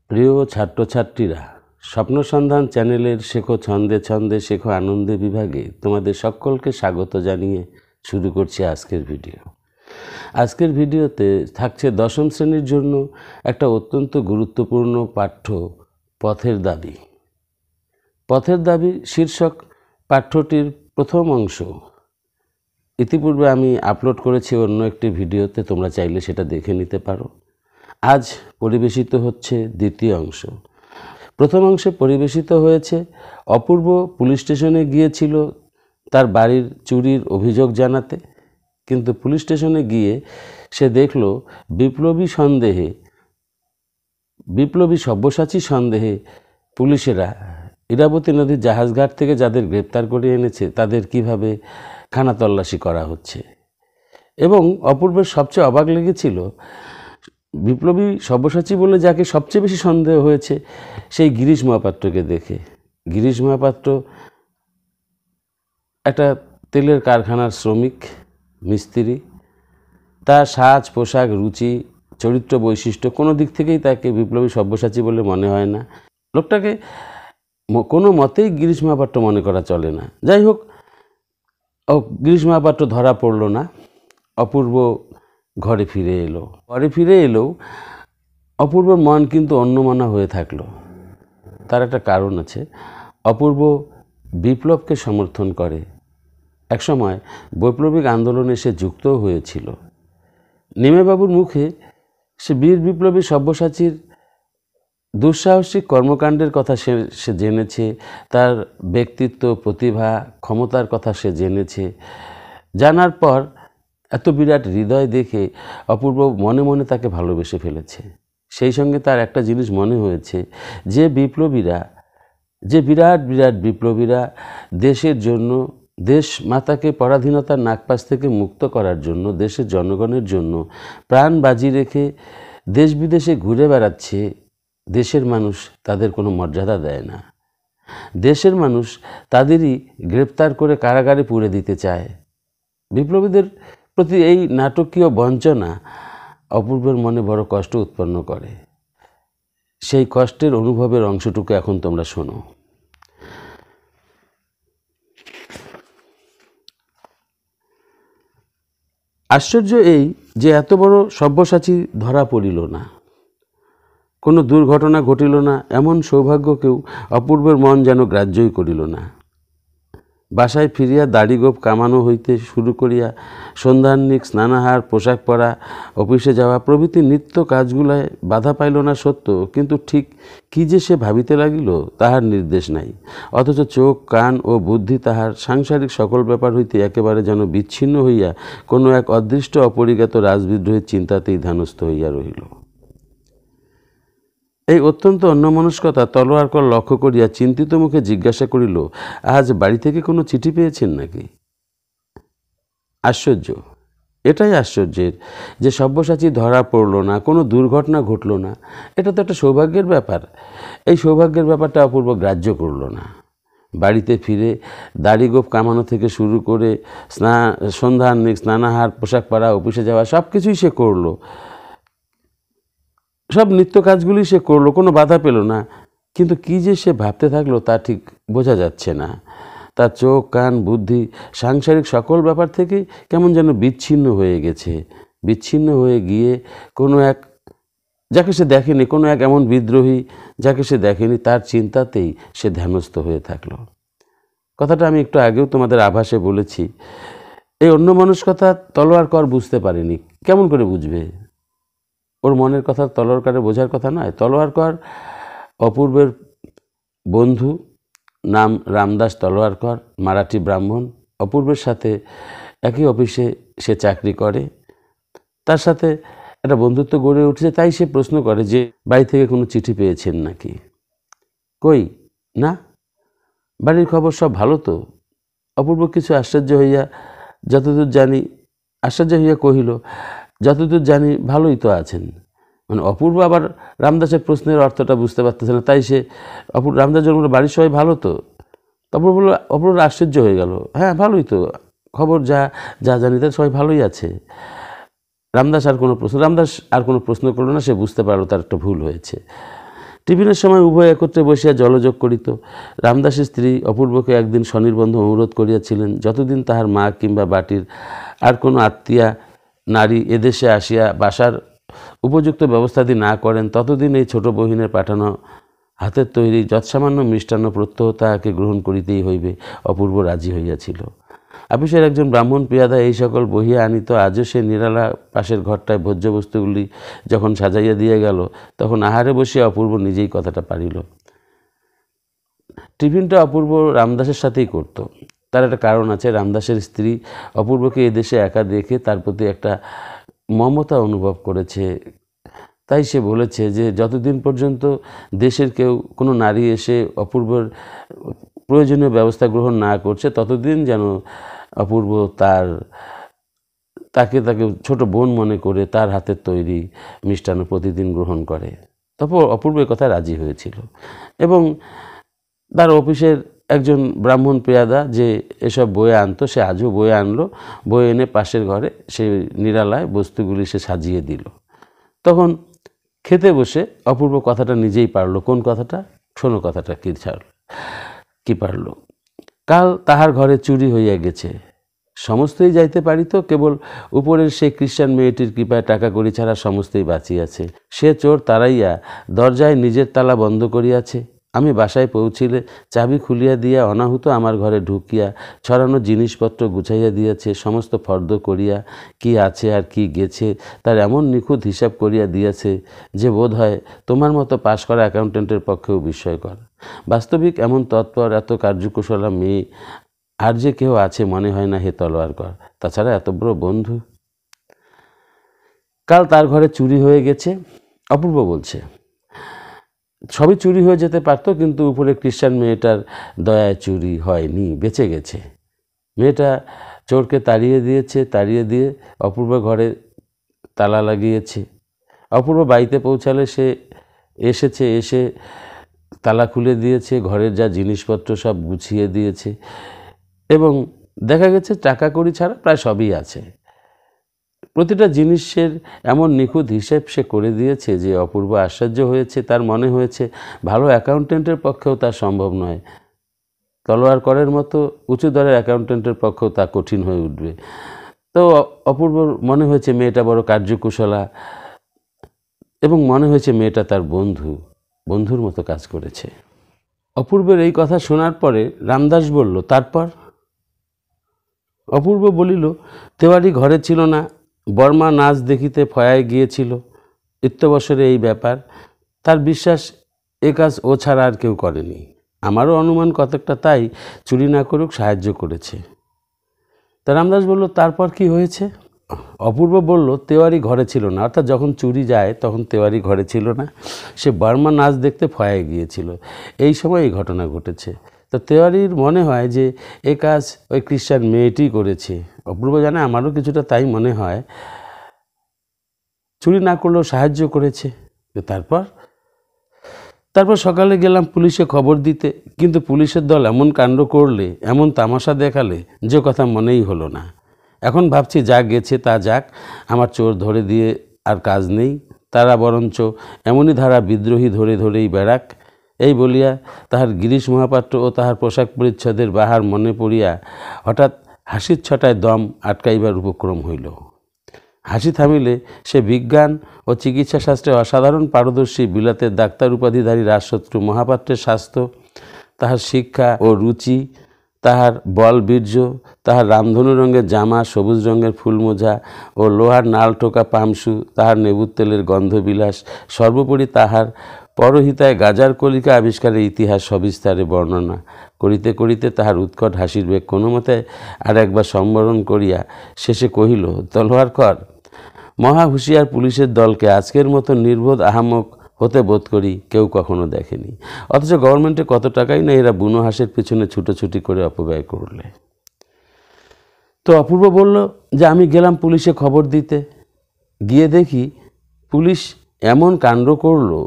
প্রিয় ছাত্রছাত্রীরা, স্বপ্ন সন্ধান চ্যানেলের শেখো ছন্দে ছন্দে শেখো আনন্দে বিভাগে তোমাদের সকলকে স্বাগত জানিয়ে শুরু করছি আজকের ভিডিও। আজকের ভিডিওতে থাকছে দশম শ্রেণীর জন্য একটা অত্যন্ত গুরুত্বপূর্ণ পাঠ্য, পথের দাবি। পথের দাবি শীর্ষক পাঠ্যটির প্রথম অংশ ইতিপূর্বে আমি আপলোড করেছি অন্য একটি ভিডিওতে, তোমরা চাইলে সেটা দেখে নিতে পারো। আজ পরিবেশিত হচ্ছে দ্বিতীয় অংশ। প্রথম অংশে পরিবেশিত হয়েছে অপূর্ব পুলিশ স্টেশনে গিয়েছিল তার বাড়ির চুরির অভিযোগ জানাতে, কিন্তু পুলিশ স্টেশনে গিয়ে সে দেখল বিপ্লবী সব্যসাচী সন্দেহে পুলিশেরা ইরাবতী নদীর জাহাজঘাট থেকে যাদের গ্রেপ্তার করে এনেছে তাদের কিভাবে খানা তল্লাশি করা হচ্ছে। এবং অপূর্বের সবচেয়ে অবাক লেগেছিল, বিপ্লবী সব্যসাচী বলে যাকে সবচেয়ে বেশি সন্দেহ হয়েছে সেই গিরিশ মহাপাত্রকে দেখে। গিরিশ মহাপাত্র একটা তেলের কারখানার শ্রমিক, মিস্ত্রি। তার সাজ পোশাক, রুচি, চরিত্র বৈশিষ্ট্য কোনো দিক থেকেই তাকে বিপ্লবী সব্যসাচী বলে মনে হয় না। লোকটাকে কোনো মতেই গিরিশ মহাপাত্র মনে করা চলে না। যাই হোক, গিরিশ মহাপাত্র ধরা পড়ল না। অপূর্ব ঘরে ফিরে এলেও অপূর্বর মন কিন্তু অন্যমনা হয়ে থাকলো। তার একটা কারণ আছে। অপূর্ব বিপ্লবকে সমর্থন করে। একসময় বৈপ্লবিক আন্দোলনে সে যুক্তও হয়েছিল। নিমেবাবুর মুখে সে বীর বিপ্লবী সব্যসাচীর দুঃসাহসিক কর্মকাণ্ডের কথা সে জেনেছে, তার ব্যক্তিত্ব, প্রতিভা, ক্ষমতার কথা সে জেনেছে। জানার পর এত বিরাট হৃদয় দেখে অপূর্ব মনে মনে তাকে ভালোবেসে ফেলেছে। সেই সঙ্গে তার একটা জিনিস মনে হয়েছে, যে বিরাট বিরাট বিপ্লবীরা দেশের জন্য, দেশ মাতাকে পরাধীনতার নাগপাশ থেকে মুক্ত করার জন্য, দেশের জনগণের জন্য প্রাণ বাজি রেখে দেশ বিদেশে ঘুরে বেড়াচ্ছে, দেশের মানুষ তাদের কোনো মর্যাদা দেয় না। দেশের মানুষ তাদেরই গ্রেপ্তার করে কারাগারে পুরে দিতে চায়। বিপ্লবীদের প্রতি এই নাটকীয় বঞ্চনা অপূর্বের মনে বড় কষ্ট উৎপন্ন করে। সেই কষ্টের অনুভবের অংশটুকু এখন তোমরা শোনো। আশ্চর্য এই যে এত বড় সব্যসাচী ধরা পড়িল না, কোনো দুর্ঘটনা ঘটিল না, এমন সৌভাগ্যকেও অপূর্বের মন যেন গ্রাহ্যই করিল না। বাসায় ফিরিয়া দাড়িগোপ কামানো হইতে শুরু করিয়া সন্ধ্যাহ্নিক, স্নানাহার, পোশাক পরা, অফিসে যাওয়া প্রভৃতি নিত্য কাজগুলায় বাধা পাইল না সত্য, কিন্তু ঠিক কি যে সে ভাবিতে লাগিল তাহার নির্দেশ নাই। অথচ চোখ, কান ও বুদ্ধি তাহার সাংসারিক সকল ব্যাপার হইতে একেবারে যেন বিচ্ছিন্ন হইয়া কোনো এক অদৃষ্ট অপরিজ্ঞাত রাজবিদ্রোহের চিন্তাতেই ধ্যানস্থ হইয়া রহিল। এই অত্যন্ত অন্যমনস্কতা তলোয়ার কর লক্ষ্য করিয়া চিন্তিত মুখে জিজ্ঞাসা করিল, আজ বাড়ি থেকে কোনো চিঠি পেয়েছেন নাকি? আশ্চর্য, এটাই আশ্চর্যের যে সব্যসাচী ধরা পড়ল না, কোনো দুর্ঘটনা ঘটল না। এটা তো একটা সৌভাগ্যের ব্যাপার। এই সৌভাগ্যের ব্যাপারটা অপূর্ব গ্রাহ্য করল না। বাড়িতে ফিরে দাড়িগোপ কামানো থেকে শুরু করে সন্ধ্যাহ্নিক, স্নানাহার, পোশাক পরা, অফিসে যাওয়া সব কিছুই সে করলো। সব নিত্য কাজগুলি সে করলো, কোনো বাধা পেল না। কিন্তু কি যে সে ভাবতে থাকলো তা ঠিক বোঝা যাচ্ছে না। তার চোখ, কান, বুদ্ধি সাংসারিক সকল ব্যাপার থেকে কেমন যেন বিচ্ছিন্ন হয়ে গেছে। বিচ্ছিন্ন হয়ে গিয়ে কোনো এক যাকে সে দেখেনি, কোনো এক এমন বিদ্রোহী যাকে সে দেখেনি, তার চিন্তাতেই সে ধ্যানস্থ হয়ে থাকলো। কথাটা আমি একটু আগেও তোমাদের আভাসে বলেছি। এই অন্যমনস্কতা তলোয়ার কর বুঝতে পারেনি। কেমন করে বুঝবে? ওর মনের কথা তলোয়ার করে বোঝার কথা নয়। তলোয়ার কর অপূর্বের বন্ধু, নাম রামদাস তলোয়ারকর, মারাঠি ব্রাহ্মণ। অপূর্বের সাথে একই অফিসে সে চাকরি করে। তার সাথে একটা বন্ধুত্ব গড়ে উঠেছে। তাই সে প্রশ্ন করে যে বাড়ি থেকে কোনো চিঠি পেয়েছেন নাকি? কই না, বাড়ির খবর সব ভালো তো? অপূর্ব কিছু আশ্চর্য হইয়া কহিল, যতদূর জানি ভালোই তো আছেন। মানে অপূর্ব আবার রামদাসের প্রশ্নের অর্থটা বুঝতে পারতেছে না। তাই সে রামদাস যখন বাড়ির সবাই ভালো তো, অপূর্ব আশ্চর্য হয়ে গেল। হ্যাঁ, ভালোই তো, খবর যা যা জানি তার সবাই ভালোই আছে। রামদাস আর কোনো প্রশ্ন করলো না। সে বুঝতে পারলো তার একটা ভুল হয়েছে। টিফিনের সময় উভয় একত্রে বসিয়া জলযোগ করিত। রামদাসের স্ত্রী অপূর্বকে একদিন স্বনির্বন্ধ অনুরোধ করিয়াছিলেন, যতদিন তাহার মা কিংবা বাটির আর কোনো আত্মীয়া নারী এদেশে আসিয়া বাসার উপযুক্ত ব্যবস্থাদি না করেন, ততদিন এই ছোট বহিনের পাঠানো হাতের তৈরি যৎসামান্য মিষ্টান্ন প্রত্যহ তাহাকে গ্রহণ করিতেই হইবে। অপূর্ব রাজি হইয়াছিল। আপিসের একজন ব্রাহ্মণ পেয়াদা এই সকল বহিয়া আনিত। আজও সে নিরালা পাশের ঘরটায় ভোজ্যবস্তুগুলি যখন সাজাইয়া দিয়ে গেল, তখন আহারে বসিয়া অপূর্ব নিজেই কথাটা পারিল। টিফিনটা অপূর্ব রামদাসের সাথেই করত। তার একটা কারণ আছে। রামদাসের স্ত্রী অপূর্বকে এদেশে একা দেখে তার প্রতি একটা মমতা অনুভব করেছে। তাই সে বলেছে যে যতদিন পর্যন্ত দেশের কেউ কোনো নারী এসে অপূর্বর প্রয়োজনীয় ব্যবস্থা গ্রহণ না করছে, ততদিন যেন অপূর্ব তাকে ছোট বোন মনে করে তার হাতের তৈরি মিষ্টান্ন প্রতিদিন গ্রহণ করে। তারপর অপূর্ব কথা রাজি হয়েছিল এবং তার অফিসের একজন ব্রাহ্মণ পেয়াদা যে এসব বয়ে আনতো, সে আজও বয়ে আনলো। বয়ে এনে পাশের ঘরে সে নিরালায় বস্তুগুলি সে সাজিয়ে দিল। তখন খেতে বসে অপূর্ব কথাটা নিজেই পারলো। কোন কথাটা? শোনো কথাটা কি পারলো। কাল তাহার ঘরে চুরি হইয়া গেছে। সমস্তই যাইতে পারিত, কেবল উপরের সেই খ্রিস্টান মেয়েটির কৃপায় টাকা কড়ি ছাড়া সমস্তই বাঁচিয়াছে। সে চোর তাড়াইয়া দরজায় নিজের তালা বন্ধ করিয়াছে। আমি বাসায় পৌঁছিলে চাবি খুলিয়া দিয়া অনাহুত আমার ঘরে ঢুকিয়া ছড়ানো জিনিসপত্র গুছাইয়া দিয়াছে। সমস্ত ফর্দ করিয়া কি আছে আর কি গেছে তার এমন নিখুঁত হিসাব করিয়া দিয়াছে যে বোধ হয় তোমার মতো পাশ করা অ্যাকাউন্টেন্টের পক্ষেও বিস্ময়কর। বাস্তবিক এমন তৎপর এত কার্যকুশলা মেয়ে আর যে কেউ আছে মনে হয় না হে তলোয়ারকর। তাছাড়া এত বড় বন্ধু। কাল তার ঘরে চুরি হয়ে গেছে। অপূর্ব বলছে, সবই চুরি হয়ে যেতে পারতো, কিন্তু উপরে খ্রিস্টান মেয়েটার দয়ায় চুরি হয়নি, বেঁচে গেছে। মেয়েটা চোরকে তাড়িয়ে দিয়েছে। তাড়িয়ে দিয়ে অপূর্ব ঘরে তালা লাগিয়েছে। অপূর্ব বাড়িতে পৌঁছালে সে এসে তালা খুলে দিয়েছে, ঘরের যা জিনিসপত্র সব গুছিয়ে দিয়েছে এবং দেখা গেছে টাকা কড়ি ছাড়া প্রায় সবই আছে। প্রতিটা জিনিসের এমন নিখুঁত হিসেব সে করে দিয়েছে যে অপূর্ব আশ্চর্য হয়েছে। তার মনে হয়েছে ভালো অ্যাকাউন্টেন্টের পক্ষেও তা সম্ভব নয়। তলোয়ার করের মতো উঁচু দরের অ্যাকাউন্টেন্টের পক্ষেও তা কঠিন হয়ে উঠবে। তো অপূর্বর মনে হয়েছে মেয়েটা বড় কার্যকুশলা এবং মনে হয়েছে মেয়েটা তার বন্ধুর মতো কাজ করেছে। অপূর্বের এই কথা শোনার পরে রামদাস বলল, তারপর? অপূর্ব বলিল, তেওয়ারি ঘরে ছিল না, বর্মা নাচ দেখিতে ফয়ায় গিয়েছিল। ইত্যবসরে এই ব্যাপার। তার বিশ্বাস এ কাজ ও ছাড়া আর কেউ করেনি। আমারও অনুমান কতকটা তাই চুরি না করুক সাহায্য করেছে। তা রামদাস বলল, তারপর কি হয়েছে? অপূর্ব বলল, তেওয়ারি ঘরে ছিল না, অর্থাৎ যখন চুরি যায় তখন তেওয়ারি ঘরে ছিল না। সে বর্মা নাচ দেখতে ফয়ায় গিয়েছিল। এই সময় এই ঘটনা ঘটেছে। তো তেওয়ারির মনে হয় যে এ কাজ ওই খ্রিস্টান মেয়েটি করেছে। অপূর্ব জানে, আমারও কিছুটা তাই মনে হয়। চুরি না করলেও সাহায্য করেছে। তারপর সকালে গেলাম পুলিশে খবর দিতে, কিন্তু পুলিশের দল এমন কাণ্ড করলে, এমন তামাশা দেখালে যে কথা মনেই হলো না। এখন ভাবছি যা গেছে তা যাক, আমার চোর ধরে দিয়ে আর কাজ নেই। তারা বরঞ্চ এমনই ধারা বিদ্রোহী ধরেই বেড়াক। এই বলিয়া তাহার গিরিশ মহাপাত্র ও তাহার পোশাক পরিচ্ছদের বাহার মনে পড়িয়া হঠাৎ হাসির ছটায় দম আটকাইবার উপক্রম হইল। হাসি থামিলে সে বিজ্ঞান ও চিকিৎসাশাস্ত্রে অসাধারণ পারদর্শী বিলাতের ডাক্তার উপাধিধারী রাজশত্রু মহাপাত্রের স্বাস্থ্য, তাহার শিক্ষা ও রুচি, তাহার বল বীর্য, তাহার রামধনু রঙের জামা, সবুজ রঙের ফুলমোজা ও লোহার নাল টোকা পামসু, তাহার নেবুর তেলের গন্ধবিলাস, সর্বোপরি তাহার পরহিতায় গাজার কলিকা আবিষ্কারের ইতিহাস সবিস্তারে বর্ণনা করিতে করিতে তাহার উৎকট হাসির বেগ কোনো মতে আর একবার সম্বরণ করিয়া শেষে কহিল, তলোয়ারকর, মহা হুঁশিয়ার পুলিশের দলকে আজকের মতো নির্বোধ আহাম্মক হতে বোধ করি কেউ কখনো দেখেনি। অথচ গভর্নমেন্টে কত টাকাই না এরা বুনো হাঁসের পিছনে ছুটোছুটি করে অপব্যয় করলে। তো অপূর্ব বলল যে আমি গেলাম পুলিশে খবর দিতে। গিয়ে দেখি পুলিশ এমন কাণ্ড করলো,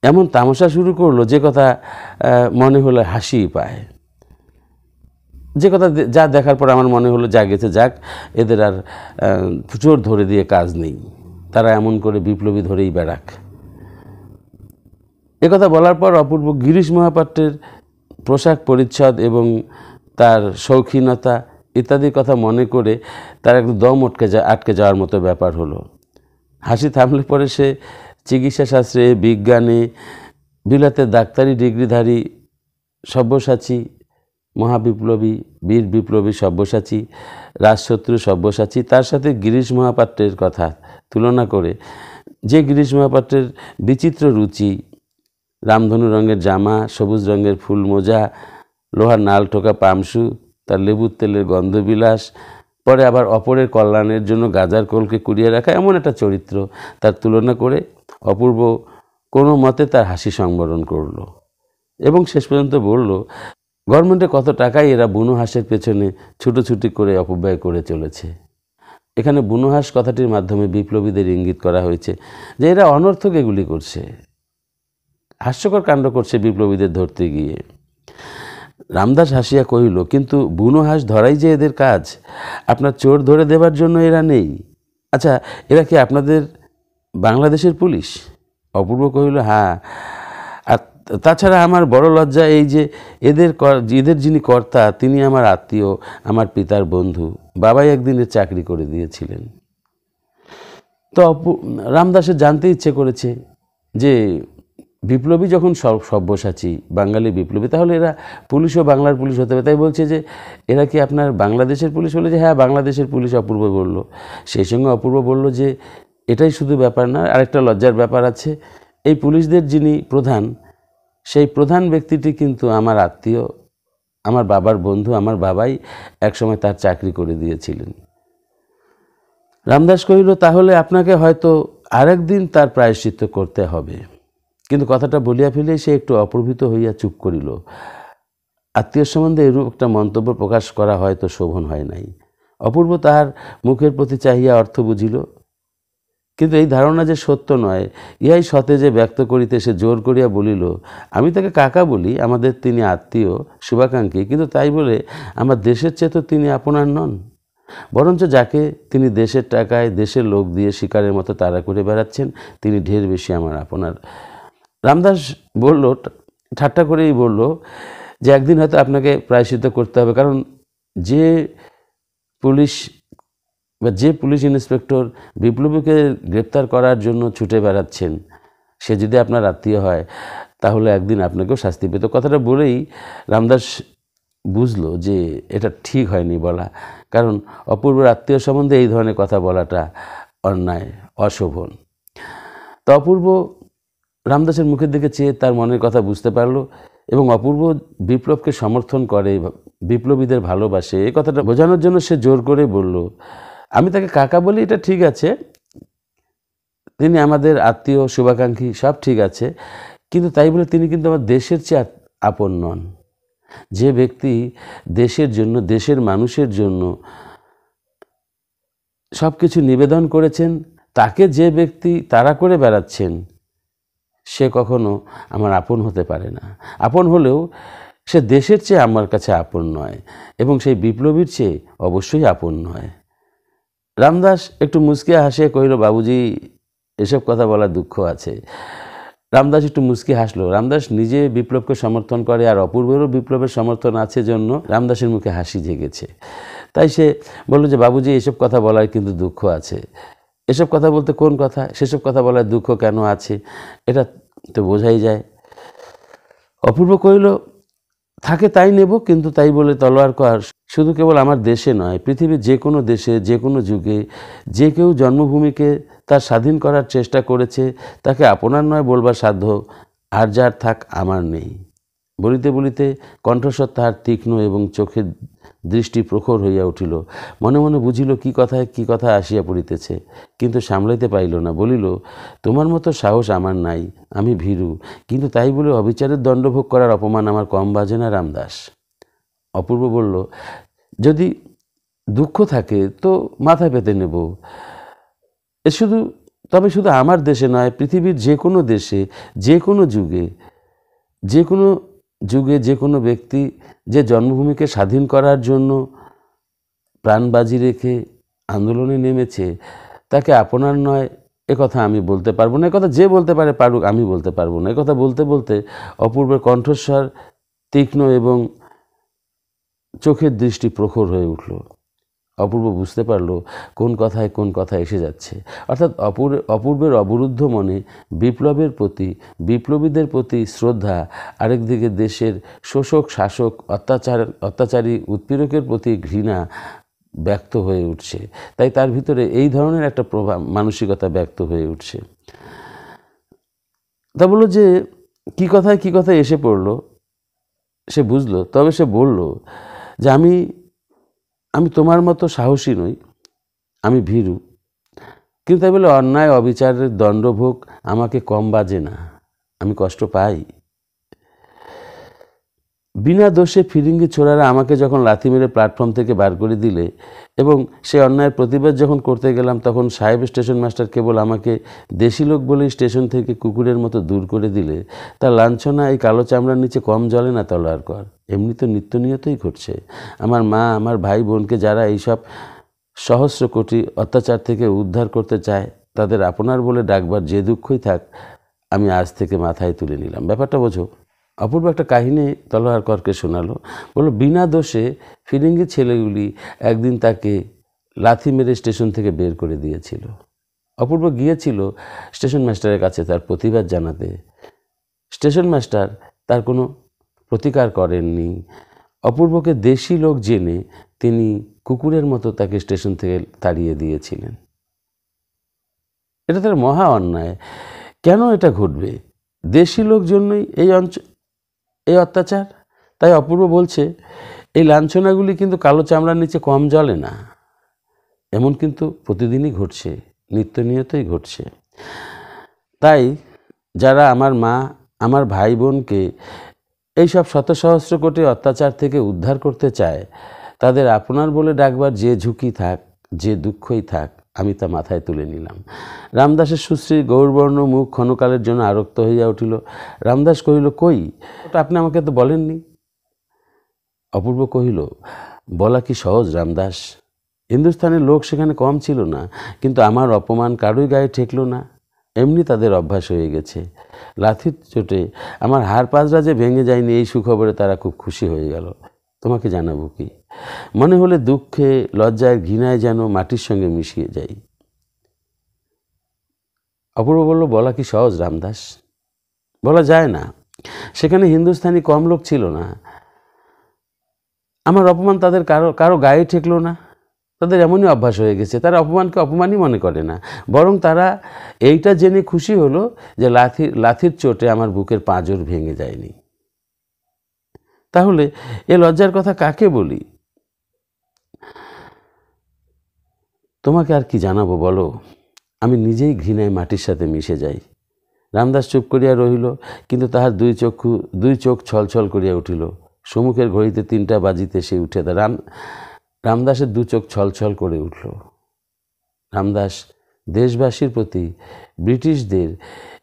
এমন তামাশা শুরু করলো যে কথা মনে হলো হাসি পায়। যে কথা যা দেখার পর আমার মনে হলো যা গেছে যাক, এদের আর চোর ধরে দিয়ে কাজ নেই, তারা এমন করে বিপ্লবী ধরেই বেড়াক। একথা বলার পর অপূর্ব গিরিশ মহাপাত্রের পোশাক পরিচ্ছদ এবং তার শৌখিনতা ইত্যাদির কথা মনে করে তার একদম দম আটকে যাওয়ার মতো ব্যাপার হলো। হাসি থামলে পরে সে চিকিৎসাশাস্ত্রে, বিজ্ঞানে, বিলাতের ডাক্তারি ডিগ্রিধারী সব্যসাচী, মহাবিপ্লবী, বীর বিপ্লবী সব্যসাচী, রাজশত্রু সব্যসাচী, তার সাথে গিরিশ মহাপাত্রের কথা তুলনা করে, যে গিরিশ মহাপাত্রের বিচিত্র রুচি, রামধনু রঙের জামা, সবুজ রঙের ফুল মোজা, লোহার নাল ঠোকা পামসু, তার লেবুর তেলের গন্ধবিলাস, পরে আবার অপরের কল্যাণের জন্য গাজার কোলকে কুড়িয়ে রাখা, এমন একটা চরিত্র, তার তুলনা করে অপূর্ব কোনো মতে তার হাসি সংবরণ করল এবং শেষ পর্যন্ত বলল, গভর্নমেন্টে কত টাকাই এরা বুনো হাঁসের পেছনে ছুটোছুটি করে অপব্যয় করে চলেছে। এখানে বুনো হাঁস কথাটির মাধ্যমে বিপ্লবীদের ইঙ্গিত করা হয়েছে যে এরা অনর্থক এগুলি করছে, হাস্যকর কাণ্ড করছে বিপ্লবীদের ধরতে গিয়ে। রামদাস হাসিয়া কহিল, কিন্তু বুনো হাঁস ধরাই যে এদের কাজ, আপনার চোর ধরে দেবার জন্য এরা নেই। আচ্ছা, এরা কি আপনাদের বাংলাদেশের পুলিশ? অপূর্ব কহিল, হ্যাঁ। আর তাছাড়া আমার বড় লজ্জা এই যে এদের যিনি কর্তা তিনি আমার আত্মীয়, আমার পিতার বন্ধু, বাবাই একদিনের চাকরি করে দিয়েছিলেন। তো রামদাসের জানতে ইচ্ছে করেছে যে বিপ্লবী যখন সব্যসাচী, বাঙালি বিপ্লবী, তাহলে এরা পুলিশও বাংলার পুলিশ হতে হবে। তাই বলছে যে এরা কি আপনার বাংলাদেশের পুলিশ? বলে যে হ্যাঁ, বাংলাদেশের পুলিশ। অপূর্ব বলল। সেই সঙ্গে অপূর্ব বলল যে এটাই শুধু ব্যাপার না, আরেকটা লজ্জার ব্যাপার আছে। এই পুলিশদের যিনি প্রধান, সেই প্রধান ব্যক্তিটি কিন্তু আমার আত্মীয়, আমার বাবার বন্ধু, আমার বাবাই একসময় তার চাকরি করে দিয়েছিলেন। রামদাস কহিল, তাহলে আপনাকে হয়তো আরেকদিন তার প্রায়শ্চিত্ত করতে হবে। কিন্তু কথাটা বলিয়া ফেলেই সে একটু অপ্রভূত হইয়া চুপ করিল। আত্মীয় সম্বন্ধে এরূপ একটা মন্তব্য প্রকাশ করা হয়তো শোভন হয় নাই। অপূর্ব তাহার মুখের প্রতি চাহিয়া অর্থ বুঝিল, কিন্তু এই ধারণা যে সত্য নয় ইহাই সতেজে ব্যক্ত করিতে সে জোর করিয়া বলিল, আমি তাকে কাকা বলি, আমাদের তিনি আত্মীয়, শুভাকাঙ্ক্ষী, কিন্তু তাই বলে আমার দেশের চেয়ে তো তিনি আপনার নন। বরঞ্চ যাকে তিনি দেশের টাকায়, দেশের লোক দিয়ে শিকারের মতো তাড়া করে বেড়াচ্ছেন, তিনি ঢের বেশি আমার আপনার। রামদাস বলল, ঠাট্টা করেই বলল, যে একদিন হয়তো আপনাকে প্রায়শ্চিত্ত করতে হবে, কারণ যে পুলিশ ইন্সপেক্টর বিপ্লবীকে গ্রেপ্তার করার জন্য ছুটে বেড়াচ্ছেন, সে যদি আপনার আত্মীয় হয় তাহলে একদিন আপনাকেও শাস্তি পেত। কথাটা বলেই রামদাস বুঝলো যে এটা ঠিক হয়নি বলা, কারণ অপূর্বর আত্মীয় সম্বন্ধে এই ধরনের কথা বলাটা অন্যায়, অশোভন। তো অপূর্ব রামদাসের মুখের দিকে চেয়ে তার মনের কথা বুঝতে পারল এবং অপূর্ব বিপ্লবকে সমর্থন করে, বিপ্লবীদের ভালোবাসে, এই কথাটা বোঝানোর জন্য সে জোর করে বলল, আমি তাকে কাকা বলি, এটা ঠিক আছে, তিনি আমাদের আত্মীয়, শুভাকাঙ্ক্ষী, সব ঠিক আছে, কিন্তু তাই বলে তিনি কিন্তু আমার দেশের চেয়ে আপন নন। যে ব্যক্তি দেশের জন্য, দেশের মানুষের জন্য সব কিছু নিবেদন করেছেন, তাকে যে ব্যক্তি তাড়া করে বেড়াচ্ছেন, সে কখনো আমার আপন হতে পারে না। আপন হলেও সে দেশের চেয়ে আমার কাছে আপন নয় এবং সেই বিপ্লবীর চেয়ে অবশ্যই আপন নয়। রামদাস একটু মুচকিয়ে হাসিয়ে কহিল, বাবুজি, এসব কথা বলার দুঃখ আছে। রামদাস একটু মুচকি হাসলো। রামদাস নিজে বিপ্লবকে সমর্থন করে আর অপূর্বেরও বিপ্লবের সমর্থন আছে জন্য রামদাসের মুখে হাসি জেগেছে। তাই সে বলল যে বাবুজি, এসব কথা বলার কিন্তু দুঃখ আছে। এসব কথা বলতে কোন কথা? সেসব কথা বলার দুঃখ কেন আছে এটা তো বোঝাই যায়। অপূর্ব কহিল, থাকে তাই নেব, কিন্তু তাই বলে তলোয়ার কর শুধু কেবল আমার দেশে নয়, পৃথিবীর যে কোনো দেশে, যে কোনো যুগে যে কেউ জন্মভূমিকে তার স্বাধীন করার চেষ্টা করেছে, তাকে আপনার নয় বলবার সাধ্য আর যার থাক আমার নেই। বলিতে বলিতে কণ্ঠস্বর তাহার তীক্ষ্ণ এবং চোখের দৃষ্টি প্রখর হইয়া উঠিল। মনে মনে বুঝিল কি কথায় কি কথা আসিয়া পড়িতেছে, কিন্তু সামলাইতে পারিল না। বলিল, তোমার মতো সাহস আমার নাই, আমি ভীরু, কিন্তু তাই বলে অবিচারের দণ্ডভোগ করার অপমান আমার কম বাজে না রামদাস। অপূর্ব বলল, যদি দুঃখ থাকে তো মাথায় পেতে নেব, তবে শুধু আমার দেশে নয়, পৃথিবীর যে কোনো দেশে, যে কোনো যুগে, যে কোনো ব্যক্তি যে জন্মভূমিকে স্বাধীন করার জন্য প্রাণ বাজি রেখে আন্দোলনে নেমেছে, তাকে আপনার নয় একথা আমি বলতে পারবো না, একথা যে বলতে পারে পারুক, আমি বলতে পারবো না। একথা বলতে বলতে অপূর্বের কণ্ঠস্বর তীক্ষ্ণ এবং চোখের দৃষ্টি প্রখর হয়ে উঠল। অপূর্ব বুঝতে পারল কোন কথায় কোন কথা এসে যাচ্ছে। অর্থাৎ অপূর্বের অবরুদ্ধ মনে বিপ্লবীদের প্রতি শ্রদ্ধা, আরেকদিকে দেশের শোষক শাসক অত্যাচারী উৎপীড়কের প্রতি ঘৃণা ব্যক্ত হয়ে উঠছে। তাই তার ভিতরে এই ধরনের একটা মানসিকতা ব্যক্ত হয়ে উঠছে। তা বলল যে কী কথায় এসে পড়লো সে বুঝলো। তবে সে বলল যে আমি তোমার মতো সাহসী নই, আমি ভীরু, কিন্তু তাই বলে অন্যায় অবিচারের দণ্ডভোগ আমাকে কম বাজে না, আমি কষ্ট পাই। বিনা দোষে ফিরিঙ্গি ছোড়ারা আমাকে যখন লাথি মেরে প্ল্যাটফর্ম থেকে বার করে দিলে এবং সে অন্যায়ের প্রতিবাদ যখন করতে গেলাম, তখন সাহেব স্টেশন মাস্টার কেবল আমাকে দেশি লোক বলেই স্টেশন থেকে কুকুরের মতো দূর করে দিলে তার লাঞ্ছনা এই কালো চামড়ার নিচে কম জ্বলে না তলোয়ার কর। এমনি তো নিত্য নিয়তই ঘটছে। আমার মা, আমার ভাই বোনকে যারা এইসব সহস্র কোটি অত্যাচার থেকে উদ্ধার করতে চায়, তাদের আপনার বলে ডাকবার যে দুঃখই থাক, আমি আজ থেকে মাথায় তুলে নিলাম। ব্যাপারটা বোঝো। অপূর্ব একটা কাহিনী তলোয়ার করকে শোনালো। বললো বিনা দোষে ফিরিঙ্গি ছেলেগুলি একদিন তাকে লাথি মেরে স্টেশন থেকে বের করে দিয়েছিল। অপূর্ব গিয়েছিল স্টেশন মাস্টারের কাছে তার প্রতিবাদ জানাতে। স্টেশন মাস্টার তার কোনো প্রতিকার করেননি। অপূর্বকে দেশি লোক জেনে তিনি কুকুরের মতো তাকে স্টেশন থেকে তাড়িয়ে দিয়েছিলেন। এটা তার মহা অন্যায়। কেন এটা ঘটবে? দেশি লোক জন্যই এই অত্যাচার। তাই অপূর্ব বলছে এই লাঞ্ছনাগুলি কিন্তু কালো চামড়ার নিচে কম জ্বলে না। এমন কিন্তু প্রতিদিনই ঘটছে, নিত্য নিয়তই ঘটছে। তাই যারা আমার মা, আমার ভাই বোনকে এইসব শত সহস্র কোটি অত্যাচার থেকে উদ্ধার করতে চায়, তাদের আপনার বলে ডাকবার যে ঝুঁকি থাক, যে দুঃখই থাক, আমি তা মাথায় তুলে নিলাম। রামদাসের সুশ্রীর গৌরবর্ণ মুখ ক্ষণকালের জন্য আরক্ত হইয়া উঠিল। রামদাস কহিল, কই, ওটা আপনি আমাকে তো বলেননি। অপূর্ব কহিল, বলা কি সহজ রামদাস? হিন্দুস্থানের লোক সেখানে কম ছিল না, কিন্তু আমার অপমান কারোই গায়ে ঠেকল না। এমনি তাদের অভ্যাস হয়ে গেছে। লাথির চোটে আমার হাড় পাজরা যে ভেঙে যায়নি, এই সুখবরে তারা খুব খুশি হয়ে গেল। তোমাকে জানাবো কি? মনে হলে দুঃখে, লজ্জায়, ঘৃণায় যেন মাটির সঙ্গে মিশিয়ে যাই। অপূর্ব বলল, বলা কি সহজ রামদাস? বলা যায় না। সেখানে হিন্দুস্তানি কম লোক ছিল না। আমার অপমান তাদের কারো গায়ে ঠেকলো না। তাদের এমনই অভ্যাস হয়ে গেছে, তারা অপমানকে অপমানই মনে করে না, বরং তারা এইটা জেনে খুশি হলো যে লাথির চোটে আমার বুকের পাঁজর ভেঙে যায়নি। তাহলে এ লজ্জার কথা কাকে বলি? তোমাকে আর কি জানাবো বলো? আমি নিজেই ঘৃণায় মাটির সাথে মিশে যাই। রামদাস চুপ করিয়া রহিল, কিন্তু তাহার দুই চোখ ছলছল করিয়া উঠিল। সম্মুখের ঘড়িতে 3টা বাজিতে সে উঠে রামদাসের 2 চোখ ছলছল করে উঠল। রামদাস দেশবাসীর প্রতি ব্রিটিশদের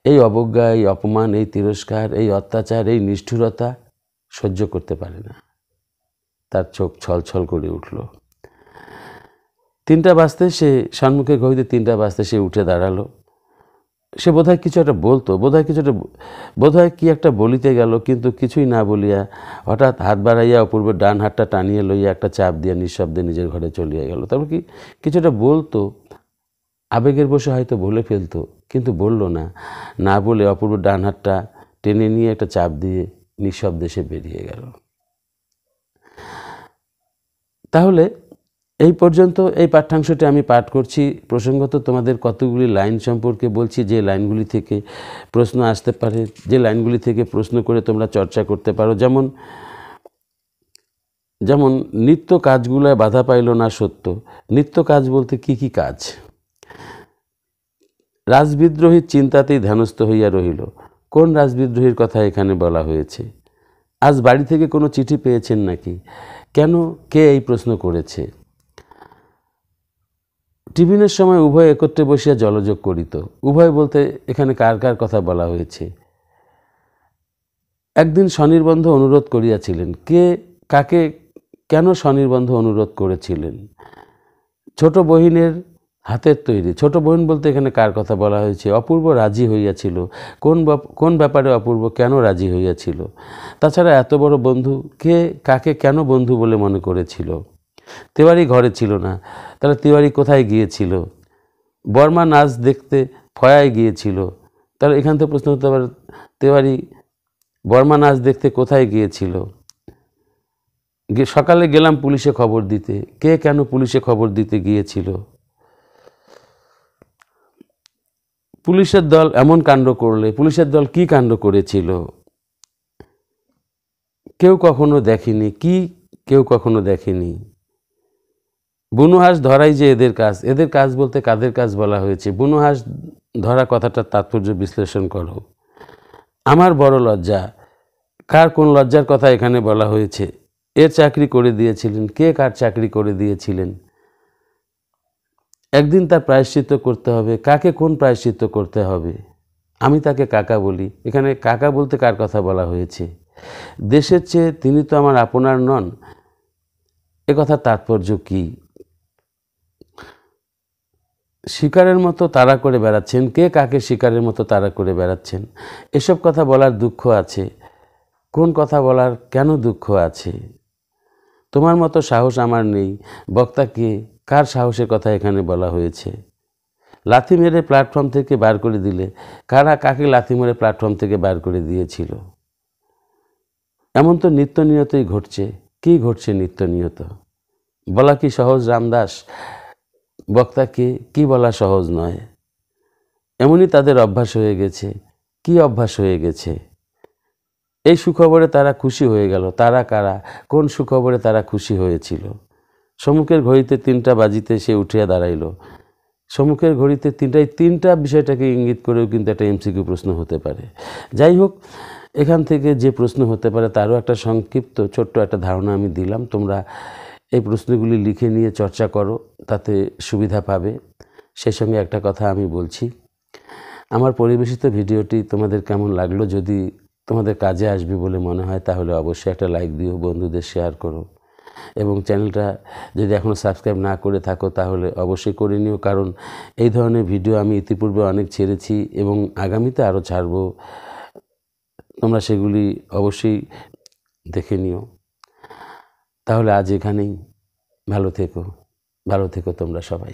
এই অবজ্ঞা, এই অপমান, এই তিরস্কার, এই অত্যাচার, এই নিষ্ঠুরতা সহ্য করতে পারে না। তার চোখ ছলছল করে উঠল। 3টা বাজতে সে সম্মুখের ঘড়িতে 3টা বাজতে সে উঠে দাঁড়ালো। সে বোধহয় কিছু একটা বলতো, বোধহয় কি একটা বলিতে গেল, কিন্তু কিছুই না বলিয়া হঠাৎ হাত বাড়াইয়া অপূর্বের ডান হাতটা টানিয়ে লইয়া একটা চাপ দিয়া নিঃশব্দে নিজের ঘরে চলিয়া গেল। তারপর কি কিছুটা বলতো, আবেগের বসে হয়তো বলে ফেলতো, কিন্তু বলল না। না বলে অপূর্বের ডান হাতটা টেনে নিয়ে একটা চাপ দিয়ে নিঃশব্দে সে বেরিয়ে গেল। তাহলে এই পর্যন্ত এই পাঠ্যাংশটি আমি পাঠ করছি। প্রসঙ্গত তোমাদের কতগুলি লাইন সম্পর্কে বলছি, যে লাইনগুলি থেকে প্রশ্ন আসতে পারে, যে লাইনগুলি থেকে প্রশ্ন করে তোমরা চর্চা করতে পারো। যেমন নিত্য কাজগুলোয় বাধা পাইল না সত্য। নিত্য কাজ বলতে কি কি কাজ? রাজবিদ্রোহীর চিন্তাতেই ধ্যানস্থ হইয়া রহিল। কোন রাজবিদ্রোহীর কথা এখানে বলা হয়েছে? আজ বাড়ি থেকে কোনো চিঠি পেয়েছেন নাকি? কেন, কে এই প্রশ্ন করেছে? টিফিনের সময় উভয় একত্রে বসিয়া জলযোগ করিত। উভয় বলতে এখানে কার কার কথা বলা হয়েছে? একদিন স্বনির্বন্ধ অনুরোধ করিয়াছিলেন। কে কাকে কেন স্বনির্বন্ধ অনুরোধ করেছিলেন? ছোট বহিনের হাতের তৈরি। ছোট বোন বলতে এখানে কার কথা বলা হয়েছে? অপূর্ব রাজি হইয়াছিল। কোন ব্যাপারে অপূর্ব কেন রাজি হইয়াছিল? তাছাড়া এত বড় বন্ধু কে কাকে কেন বন্ধু বলে মনে করেছিল? তিওয়ারি ঘরে ছিল না, তাহলে তিওয়ারি কোথায় গিয়েছিল? বর্মা নাচ দেখতে ফয়ায় গিয়েছিল, তাহলে এখান থেকে প্রশ্ন হতে পারে তিওয়ারি বর্মা নাচ দেখতে কোথায় গিয়েছিল? সকালে গেলাম পুলিশে খবর দিতে, কে কেন পুলিশে খবর দিতে গিয়েছিল? পুলিশের দল এমন কাণ্ড করলে পুলিশের দল কি কাণ্ড করেছিল? কেউ কখনো দেখেনি, কি কেউ কখনো দেখেনি? বুনোহাঁস ধরাই যে এদের কাজ বলতে কাদের কাজ বলা হয়েছে? বুনোহাঁস ধরা কথাটার তাৎপর্য বিশ্লেষণ করো। আমার বড় লজ্জা, কার কোন লজ্জার কথা এখানে বলা হয়েছে? এর চাকরি করে দিয়েছিলেন, কে কার চাকরি করে দিয়েছিলেন? একদিন তার প্রায়শ্চিত্ত করতে হবে, কাকে কোন প্রায়শ্চিত্ত করতে হবে? আমি তাকে কাকা বলি, এখানে কাকা বলতে কার কথা বলা হয়েছে? দেশের চেয়ে তিনি তো আমার আপনার নন, এ কথার তাৎপর্য কি? শিকারের মতো তাড়া করে বেড়াচ্ছেন, কে কাকে শিকারের মতো তাড়া করে বেড়াচ্ছেন? এসব কথা বলার দুঃখ আছে, কোন কথা বলার কেন দুঃখ আছে? তোমার মতো সাহস আমার নেই, বক্তাকে কার সাহসের কথা এখানে বলা হয়েছে? লাথি মেরে প্ল্যাটফর্ম থেকে বার করে দিলে, কারা কাকে লাথি মেরে প্ল্যাটফর্ম থেকে বার করে দিয়েছিল? এমন তো নিত্য নিয়তই ঘটছে। কি ঘটছে নিত্য নিয়ত? বলা কি সহজ রামদাস? বক্তাকে কি বলা সহজ নয়। এমনই তাদের অভ্যাস হয়ে গেছে। কি অভ্যাস হয়ে গেছে? এই সুখবরে তারা খুশি হয়ে গেল। তারা কারা? কোন সুখবরে তারা খুশি হয়েছিল? সম্মুখের ঘড়িতে 3টা বাজিতে সে উঠিয়া দাঁড়াইল। সম্মুখের ঘড়িতে তিনটা বিষয়টাকে ইঙ্গিত করেও কিন্তু একটা এমসিকিউ প্রশ্ন হতে পারে। যাই হোক, এখান থেকে যে প্রশ্ন হতে পারে তারও একটা সংক্ষিপ্ত ছোট্ট একটা ধারণা আমি দিলাম। তোমরা এই প্রশ্নগুলি লিখে নিয়ে চর্চা করো, তাতে সুবিধা পাবে। সেই সঙ্গে একটা কথা আমি বলছি, আমার পরিবেশিত ভিডিওটি তোমাদের কেমন লাগলো? যদি তোমাদের কাজে আসবে বলে মনে হয় তাহলে অবশ্যই একটা লাইক দিও, বন্ধুদের শেয়ার করো, এবং চ্যানেলটা যদি এখনও সাবস্ক্রাইব না করে থাকো তাহলে অবশ্যই করে নিও, কারণ এই ধরনের ভিডিও আমি ইতিপূর্বে অনেক ছেড়েছি এবং আগামীতে আরও ছাড়বো। তোমরা সেগুলি অবশ্যই দেখে নিও। তাহলে আজ এখানেই। ভালো থেকো তোমরা সবাই।